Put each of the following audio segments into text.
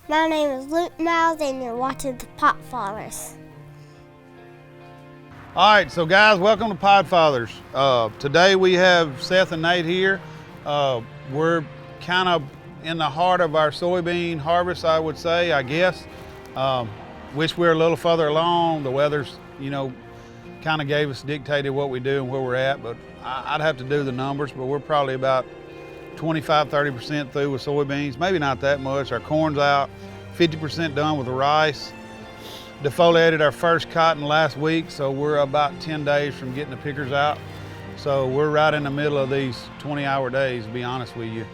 My name is Luke Miles, and you're watching the Podfathers. All right, so guys, welcome to Podfathers. Today we have Seth and Nate here. We're kind of in the heart of our soybean harvest, I would say, I guess. Wish we were a little further along. The weather's, kind of dictated what we do and where we're at, but I'd have to do the numbers, but we're probably about 25–30% through with soybeans, maybe not that much. Our corn's out, 50% done with the rice. Defoliated our first cotton last week, so we're about 10 days from getting the pickers out. So we're right in the middle of these 20-hour days, to be honest with you.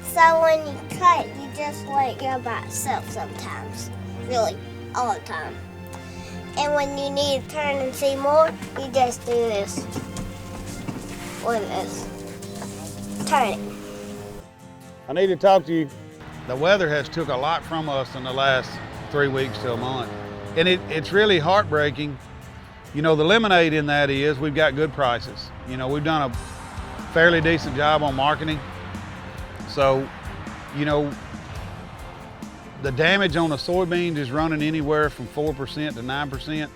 So when you cut, you just let it go by itself sometimes, really, all the time. And when you need to turn and see more, you just do this, with this. Turn it. I need to talk to you. The weather has took a lot from us in the last 3 weeks to a month. And it's really heartbreaking. The lemonade in that is we've got good prices. We've done a fairly decent job on marketing. So, the damage on the soybeans is running anywhere from 4% to 9%.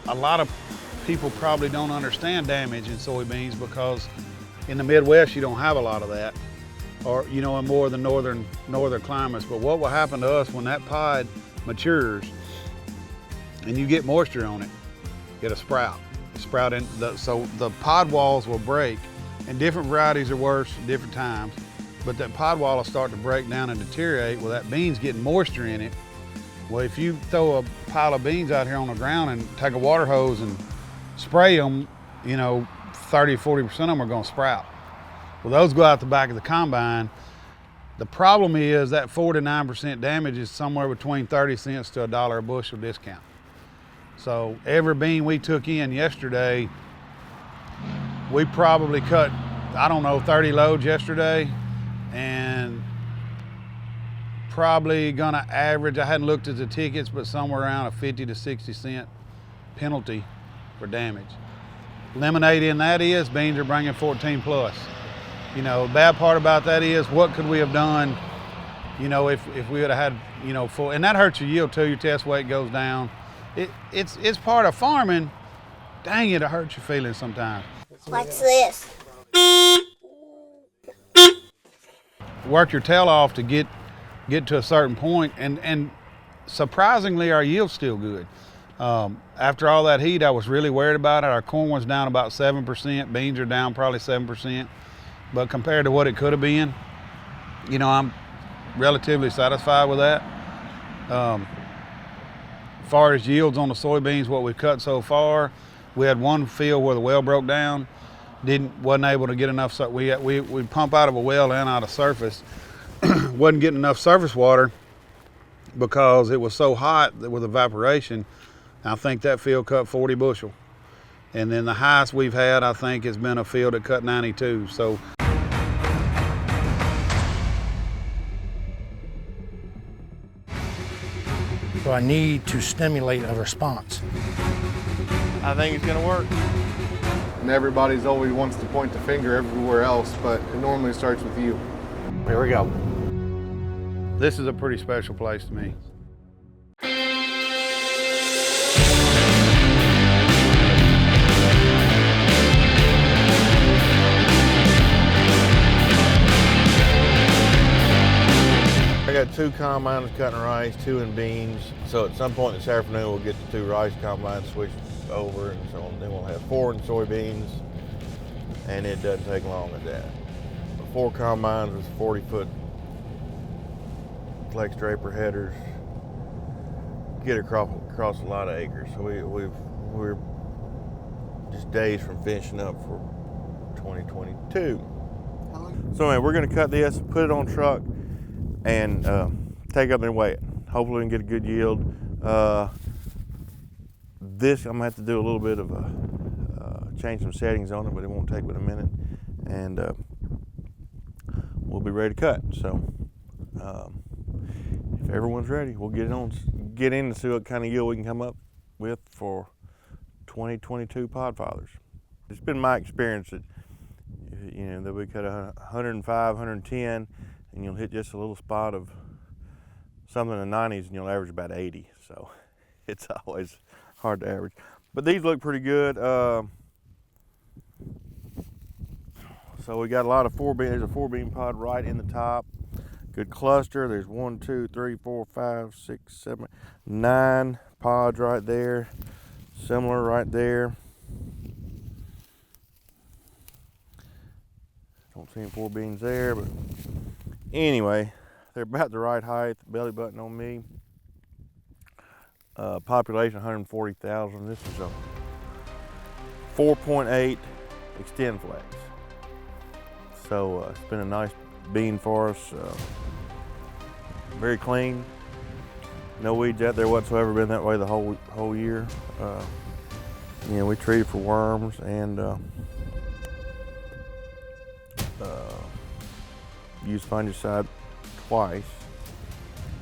A lot of people probably don't understand damage in soybeans because in the Midwest, you don't have a lot of that, or, in more of the northern climates. But what will happen to us when that pod matures and you get moisture on it, it'll sprout. So the pod walls will break, and different varieties are worse at different times, but that pod wall will start to break down and deteriorate. Well, that bean's getting moisture in it. Well, if you throw a pile of beans out here on the ground and take a water hose and spray them, 30–40% of them are gonna sprout. Well, those go out the back of the combine. The problem is that 4 to 9% damage is somewhere between 30 cents to $1 a bushel discount. So every bean we took in yesterday, we probably cut, 30 loads yesterday, and probably gonna average, I hadn't looked at the tickets, but somewhere around a 50 to 60 cent penalty for damage. Lemonade in that is beans are bringing 14 plus. The bad part about that is what could we have done, if we would have had, full, and that hurts your yield too. Your test weight goes down. It's part of farming. Dang it hurts your feelings sometimes. What's this? Work your tail off to get to a certain point, and surprisingly our yield's still good. After all that heat, I was really worried about it. Our corn was down about 7%, beans are down probably 7, but compared to what it could have been, I'm relatively satisfied with that. As far as yields on the soybeans, what we've cut so far, we had one field where the well broke down, wasn't able to get enough, so we pump out of a well and out of surface, wasn't getting enough surface water because it was so hot with evaporation. I think that field cut 40 bushel. And then the highest we've had, I think, has been a field that cut 92. So I need to stimulate a response. I think it's gonna work. And everybody's always wants to point the finger everywhere else, but it normally starts with you. Here we go. this is a pretty special place to me. I got 2 combines cutting rice, 2 in beans. So at some point this afternoon, we'll get the 2 rice combines switched over, and so then we'll have 4 in soybeans, and it doesn't take long at that. The 4 combines with 40-foot flex draper headers get across a lot of acres. So we're just days from finishing up for 2022. So anyway, we're gonna cut this, put it on truck, and take up and weigh it. Hopefully we can get a good yield. This, I'm gonna have to do a little bit of change some settings on it, but it won't take but a minute. And we'll be ready to cut. So if everyone's ready, we'll get in and see what kind of yield we can come up with for 2022 Podfathers. It's been my experience that, that we cut 105, 110, and you'll hit just a little spot of something in the 90s and you'll average about 80. So it's always hard to average. But these look pretty good. So we got a lot of 4-bean. There's a 4-bean pod right in the top. Good cluster. There's 1, 2, 3, 4, 5, 6, 7, 9 pods right there. Similar right there. Don't see any 4 beans there, but anyway, they're about the right height. Belly button on me. Population 140,000. This is a 4.8 extend flex. So it's been a nice bean for us. Very clean. No weeds out there whatsoever. Been that way the whole year. You know, we treated for worms and used fungicide twice.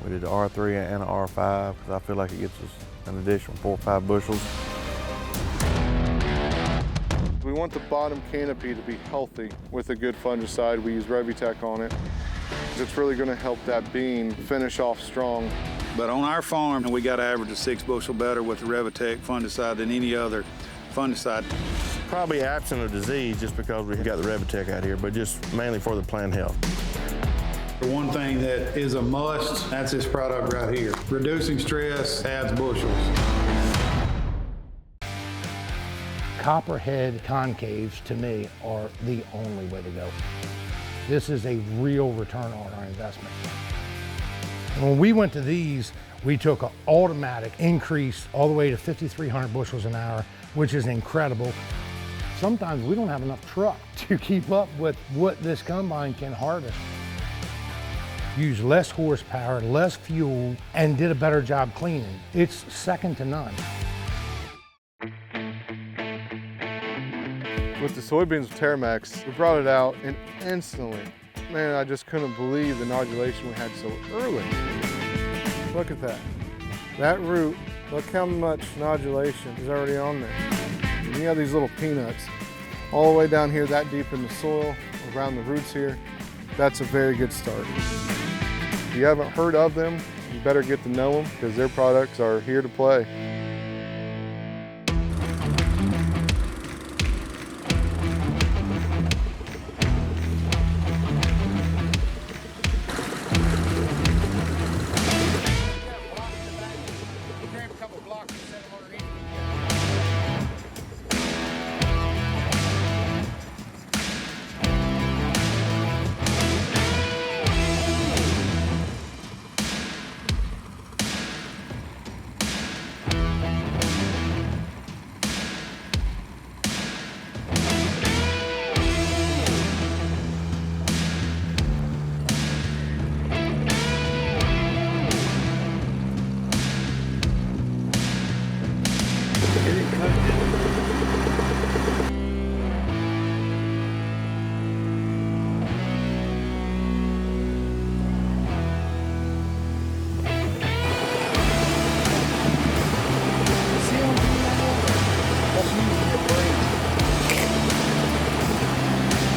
We did the R3 and the R5 because I feel like it gets us an additional 4 or 5 bushels. We want the bottom canopy to be healthy with a good fungicide. We use Revitec on it. It's really going to help that bean finish off strong. But on our farm, we got to average a 6 bushel better with the Revitec fungicide than any other fungicide. Probably absent of disease just because we got the Revitec out here, but just mainly for the plant health. The one thing that is a must, that's this product right here. Reducing stress adds bushels. Copperhead concaves, to me, are the only way to go. This is a real return on our investment. And when we went to these, we took an automatic increase all the way to 5,300 bushels an hour, which is incredible. Sometimes we don't have enough truck to keep up with what this combine can harvest. Used less horsepower, less fuel, and did a better job cleaning. It's second to none. With the soybeans with Terramax, we brought it out and instantly, man, I just couldn't believe the nodulation we had so early. Look at that. That root, look how much nodulation is already on there. And you have these little peanuts all the way down here that deep in the soil, around the roots here. That's a very good start. If you haven't heard of them, you better get to know them because their products are here to play.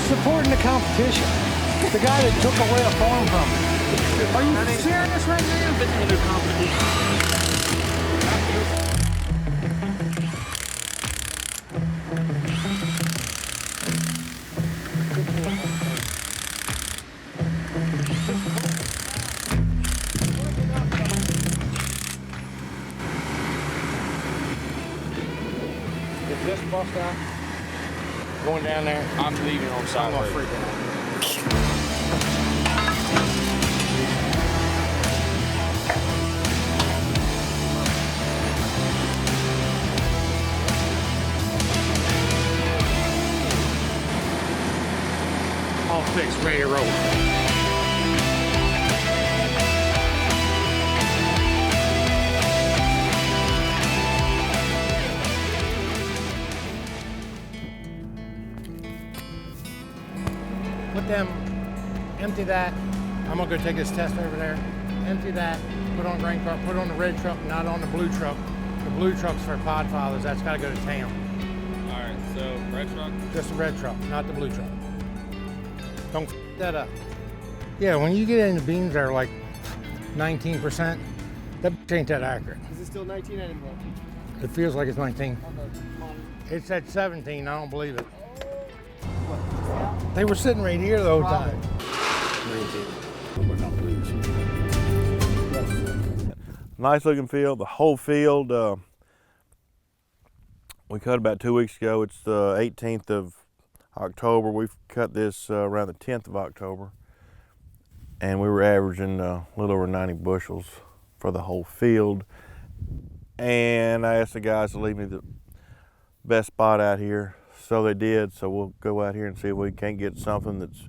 Supporting the competition. The guy that took away a farm from me. Are you serious right now? The competition. If this bust out, going down there, I'm leaving on side. I'm gonna freak out. All fixed, ready to roll. Put them, empty that. I'm gonna go take this test over there. Empty that, put on grain cart, put on the red truck, not on the blue truck. The blue truck's for Podfathers, that's gotta go to town. All right, so red truck. Just the red truck, not the blue truck. Don't f that up. Yeah, when you get into beans that are like 19%. That ain't that accurate. Is it still 19? I didn't look. It feels like it's 19. On the monitor. It said 17, I don't believe it. They were sitting right here the whole time. 19. We're gonna lose. Nice looking field. The whole field, we cut about 2 weeks ago. It's the 18th of October. We've cut this around the 10th of October. And we were averaging a little over 90 bushels for the whole field. And I asked the guys to leave me the best spot out here. So they did. So we'll go out here and see if we can't get something that's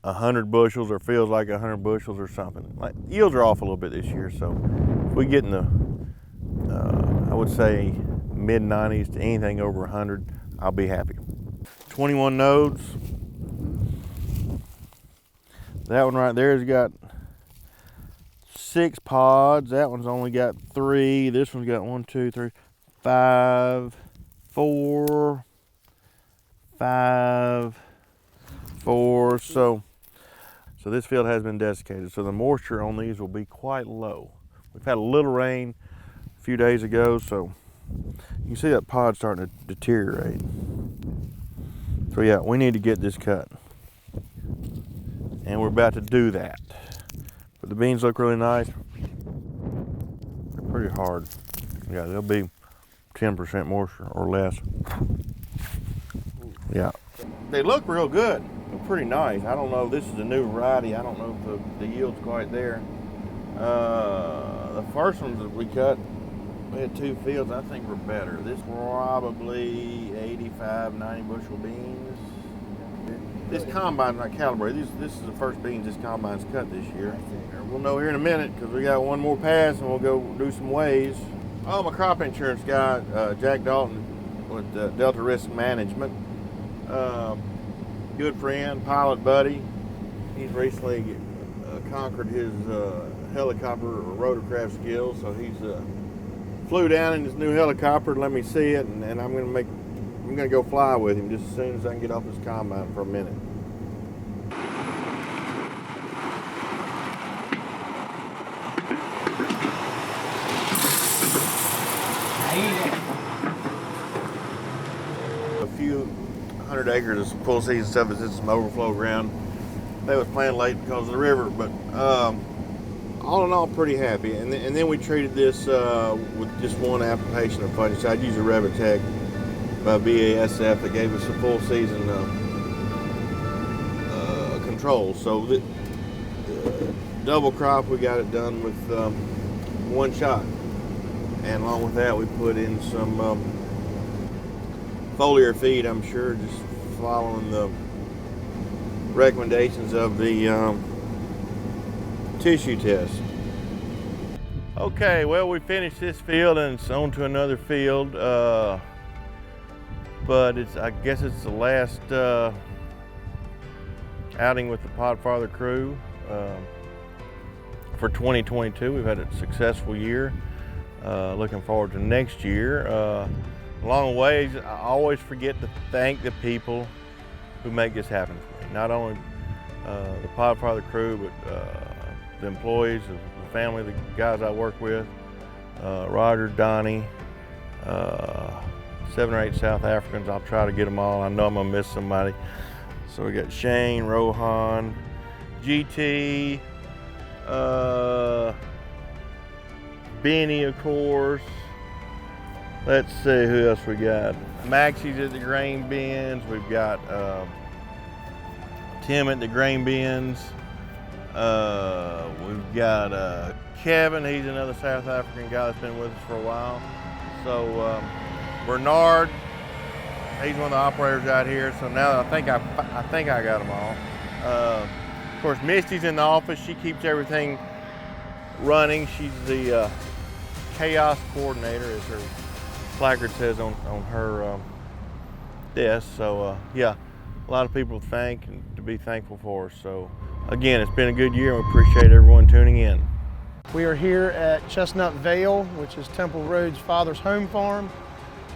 100 bushels or feels like 100 bushels or something. Like, yields are off a little bit this year. So if we get in the, I would say mid 90s to anything over 100, I'll be happy. 21 nodes. That one right there has got 6 pods. That one's only got 3. This one's got 1, 2, 3, 5, 4, 5, 4. So this field has been desiccated. So the moisture on these will be quite low. We've had a little rain a few days ago, so you can see that pod starting to deteriorate. So yeah, we need to get this cut. And we're about to do that. But the beans look really nice. They're pretty hard. Yeah, they'll be 10% moisture or less. Yeah. They look real good. They're pretty nice. I don't know, this is a new variety. I don't know if the yield's quite there. The first ones that we cut, we had 2 fields, I think were better. This probably 85, 90 bushel beans. This combine's not calibrated. This is the first beans this combine's cut this year. We'll know here in a minute because we got one more pass and we'll go do some weighs. Oh, my crop insurance guy, Jack Dalton with Delta Risk Management. Good friend, pilot buddy. He's recently conquered his helicopter or rotorcraft skills, so he's flew down in his new helicopter to let me see it, and I'm gonna go fly with him just as soon as I can get off this combine for a minute. A few 100 acres of full season stuff is just some overflow ground. They was planted late because of the river, but all in all, pretty happy. And then we treated this with just one application of fungicide. I used a Revitec by BASF that gave us a full season control. So the double crop, we got it done with one shot. And along with that, we put in some foliar feed, I'm sure, just following the recommendations of the tissue test. Okay, well, we finished this field and it's on to another field, but I guess it's the last outing with the Podfather crew for 2022. We've had a successful year. Looking forward to next year. Along the way, I always forget to thank the people who make this happen for me. Not only the Podfather crew, but the employees, the family, the guys I work with, Roger, Donnie, 7 or 8 South Africans. I'll try to get them all. I know I'm gonna miss somebody. So we got Shane, Rohan, GT, Benny, of course. Let's see who else we got. Maxie's at the grain bins. We've got Tim at the grain bins. We've got Kevin. He's another South African guy that's been with us for a while. So Bernard, he's one of the operators out here. So now I think I got them all. Of course, Misty's in the office. She keeps everything running. She's the chaos coordinator, as her placard says on her desk. So yeah, a lot of people to thank and to be thankful for. So again, it's been a good year and we appreciate everyone tuning in. We are here at Chestnut Vale, which is Temple Road's father's home farm.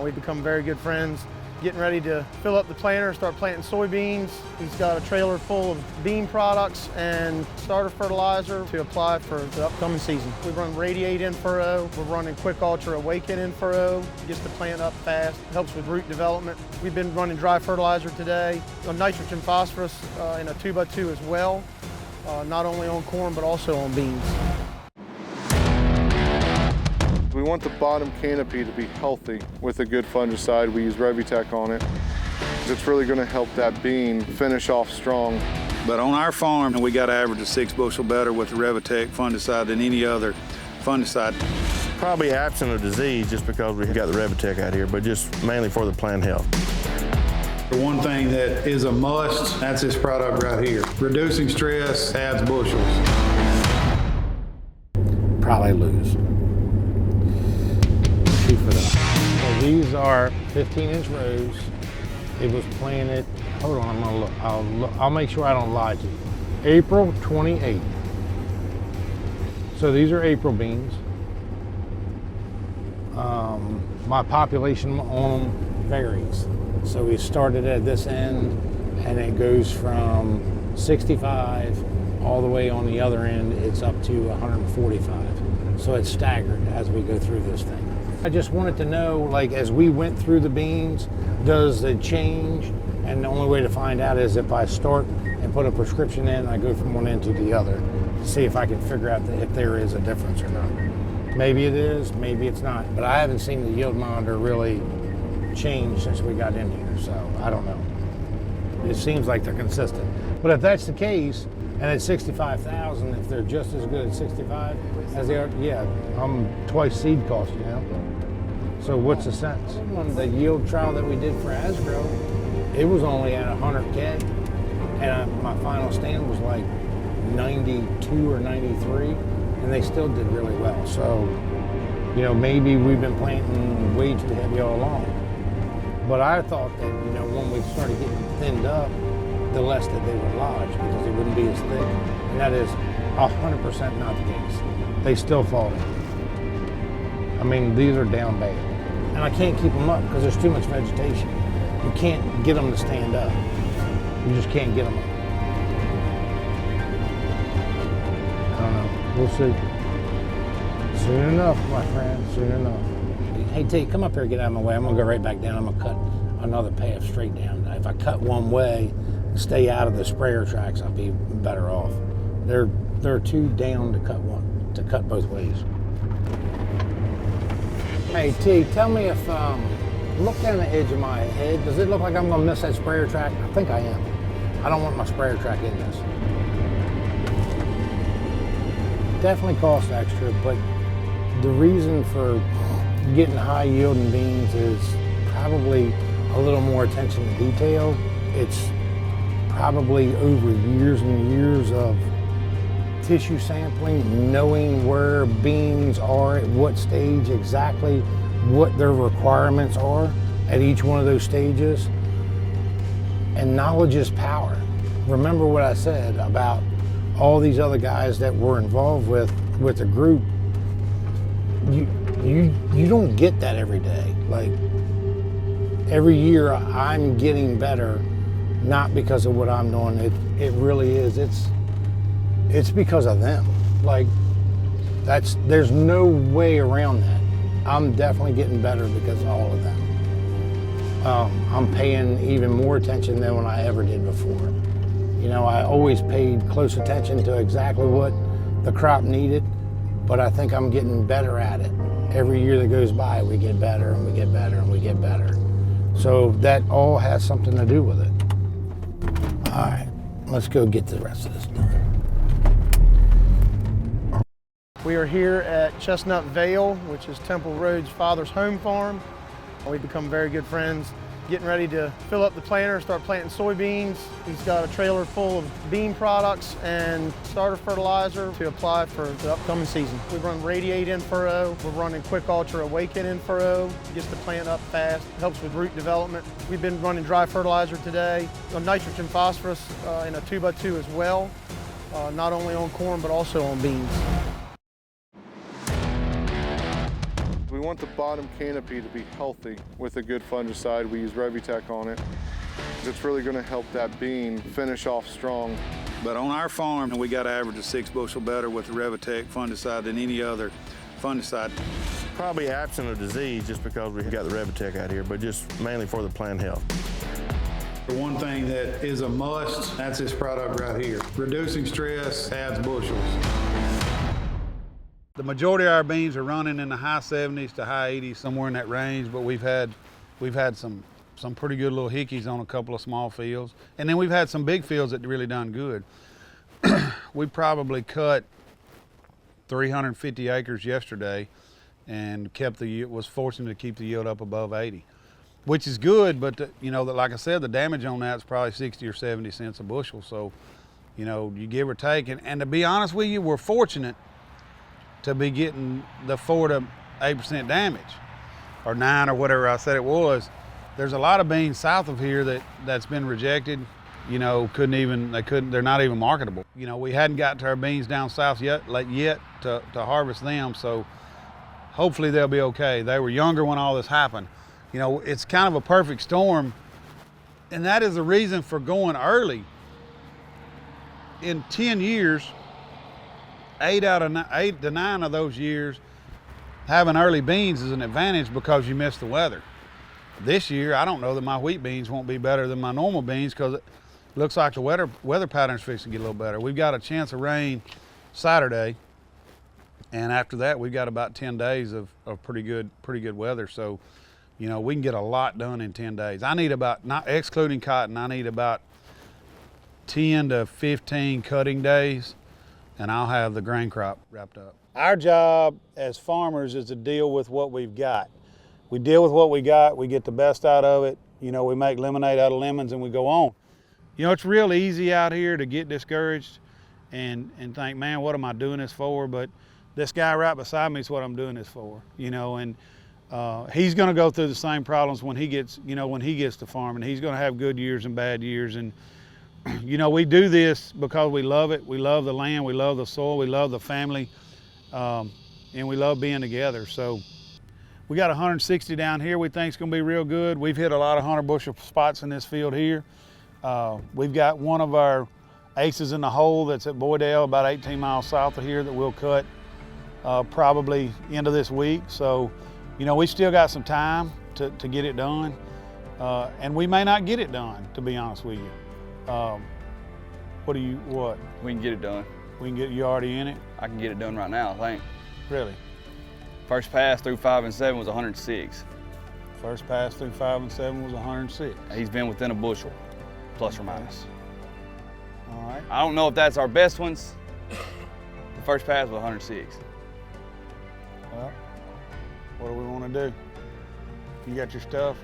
We've become very good friends. getting ready to fill up the planter and start planting soybeans. He's got a trailer full of bean products and starter fertilizer to apply for the upcoming season. We run Radiate in furrow. We're running Quick Ultra Awaken in furrow. Gets the plant up fast, helps with root development. We've been running dry fertilizer today, nitrogen phosphorus in a 2x2 as well, not only on corn but also on beans. We want the bottom canopy to be healthy with a good fungicide. We use Revitec on it. It's really going to help that bean finish off strong. But on our farm, we got to average a 6 bushel better with the Revitec fungicide than any other fungicide. Probably absent of disease just because we got the Revitec out here, but just mainly for the plant health. The one thing that is a must, that's this product right here. Reducing stress adds bushels. Probably lose. Shoot for that. So these are 15-inch rows. It was planted, hold on, I'm gonna look. I'll make sure I don't lie to you. April 28th. So these are April beans. My population on them varies. So we started at this end and it goes from 65 all the way on the other end, it's up to 145. So it's staggered as we go through this thing. I just wanted to know, like, as we went through the beans, does it change? And the only way to find out is if I start and put a prescription in, I go from one end to the other to see if I can figure out if there is a difference or not. Maybe it is, maybe it's not. But I haven't seen the yield monitor really change since we got in here, so I don't know. It seems like they're consistent. But if that's the case, and at 65,000, if they're just as good at 65 as they are, yeah, I'm twice seed cost, you know? So what's the sense? On the yield trial that we did for Asgrow, it was only at 100K, and my final stand was like 92 or 93, and they still did really well. So, you know, maybe we've been planting way too heavy all along. But I thought that, you know, when we started getting thinned up, the less that they would lodge because they wouldn't be as thick. And that is 100% not the case. They still fall down. I mean, these are down bad. And I can't keep them up because there's too much vegetation. You can't get them to stand up. You just can't get them up. I don't know. We'll see. Soon enough, my friend, soon enough. Hey, T, come up here and get out of my way. I'm gonna go right back down. I'm gonna cut another path straight down. If I cut one way, stay out of the sprayer tracks, I'll be better off. They're too down to cut both ways. Hey T, tell me if look down the edge of my head. Does it look like I'm gonna miss that sprayer track? I think I am. I don't want my sprayer track in this. Definitely costs extra, but the reason for getting high yielding beans is probably a little more attention to detail. It's probably over years and years of tissue sampling, knowing where beans are at what stage, exactly what their requirements are at each one of those stages. And knowledge is power. Remember what I said about all these other guys that we're involved with the group. You don't get that every day. Like, every year I'm getting better, not because of what I'm doing. It really is. It's because of them. Like, there's no way around that. I'm definitely getting better because of all of them. I'm paying even more attention than when I ever did before. You know, I always paid close attention to exactly what the crop needed, but I think I'm getting better at it. Every year that goes by, we get better and we get better and we get better. So that all has something to do with it. All right, let's go get the rest of this done. We are here at Chestnut Vale, which is Temple Road's father's home farm. We've become very good friends. Getting ready to fill up the planter, start planting soybeans. He's got a trailer full of bean products and starter fertilizer to apply for the upcoming season. We run Radiate in furrow. We're running Quick Ultra Awaken in furrow. Gets the plant up fast, helps with root development. We've been running dry fertilizer today, nitrogen phosphorus in a 2x2 as well, not only on corn but also on beans. We want the bottom canopy to be healthy with a good fungicide. We use Revitec on it. It's really going to help that bean finish off strong. But on our farm, we got to average a 6 bushel better with the Revitec fungicide than any other fungicide. Probably absent of disease just because we got the Revitec out here, but just mainly for the plant health. The one thing that is a must, that's this product right here. Reducing stress adds bushels. The majority of our beans are running in the high 70s to high 80s, somewhere in that range, but we've had some pretty good little hickeys on a couple of small fields. And then we've had some big fields that really done good. We probably cut 350 acres yesterday and was fortunate to keep the yield up above 80. Which is good, but like I said, the damage on that is probably 60 or 70 cents a bushel. So, you give or take. And to be honest with you, we're fortunate to be getting the 4 to 8% damage, or 9 or whatever I said it was. There's a lot of beans south of here that's been rejected. They're not even marketable. We hadn't got to our beans down south yet to harvest them. So hopefully they'll be okay. They were younger when all this happened. It's kind of a perfect storm, and that is the reason for going early. In 10 years, 8 to 9 of those years, having early beans is an advantage because you miss the weather. This year, I don't know that my wheat beans won't be better than my normal beans because it looks like the weather pattern's fixing to get a little better. We've got a chance of rain Saturday, and after that, we've got about 10 days of pretty good weather. So, we can get a lot done in 10 days. I need about, not excluding cotton, I need about 10 to 15 cutting days, and I'll have the grain crop wrapped up. Our job as farmers is to deal with what we've got. We deal with what we got, we get the best out of it. We make lemonade out of lemons and we go on. It's real easy out here to get discouraged and think, man, what am I doing this for? But this guy right beside me is what I'm doing this for, he's going to go through the same problems when he gets to farming. He's going to have good years and bad years. And, we do this because we love it. We love the land. We love the soil. We love the family. And we love being together. So we got 160 down here we think is going to be real good. We've hit a lot of 100 bushel spots in this field here. We've got one of our aces in the hole that's at Boydale, about 18 miles south of here, that we'll cut probably end of this week. So, we still got some time to get it done, and we may not get it done, to be honest with you. What? We can get it done. You already in it? I can get it done right now, I think. Really? First pass through 5 and 7 was 106. First pass through 5 and 7 was 106. He's been within a bushel, plus or minus. All right. I don't know if that's our best ones. The first pass was 106. Well, what do we want to do? You got your stuff?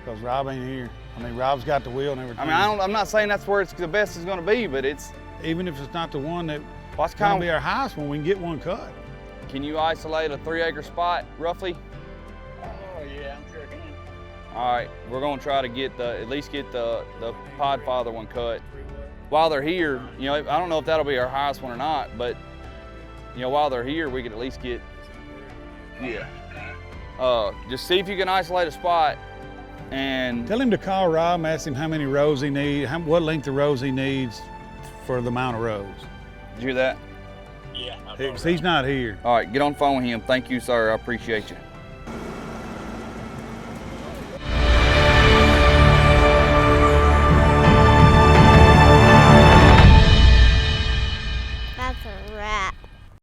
Because Rob ain't here. Rob's got the wheel and everything. I'm not saying that's where the best is going to be, but it's... Even if it's not the one that what's going to be our highest one, we can get one cut. Can you isolate a 3-acre spot, roughly? Oh, yeah, I'm sure I can. All right, we're going to try to at least get the Podfather one cut. While they're here, I don't know if that'll be our highest one or not, but, while they're here, we could at least get... Yeah. Just see if you can isolate a spot and... Tell him to call Rob and ask him how many rows he needs, what length of rows he needs for the amount of rows. Did you hear that? Yeah. He's not here. All right, get on the phone with him. Thank you, sir. I appreciate you.